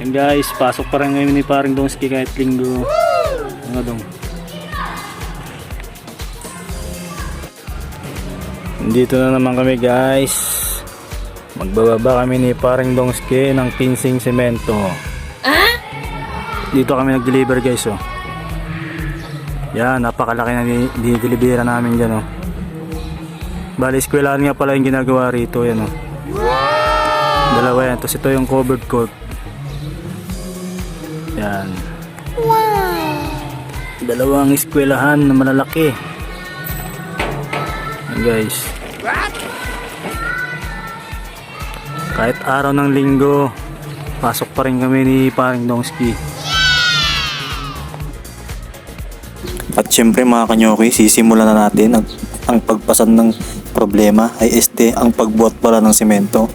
And guys, pasok pa rin ngayon ni paring Dongski kahit linggo. Ano dong? Dito na naman kami guys. Magbababa kami ni paring Dongski ng pinsing semento. Dito kami nag-deliver guys oh. Yan, napakalaki na dinideliveran namin dyan oh. Bali, eskwelahan nga pala yung ginagawa rito yan oh. Dalawa yan, tapos ito yung covered court. Yan. Dalawang eskwelahan na malalaki. Yan guys. Kahit araw ng linggo, pasok pa rin kami ni paring Dongski. At syempre mga kanyoki, sisimulan na natin ang pagpasan ng problema ay ang pagbuhat pala ng semento.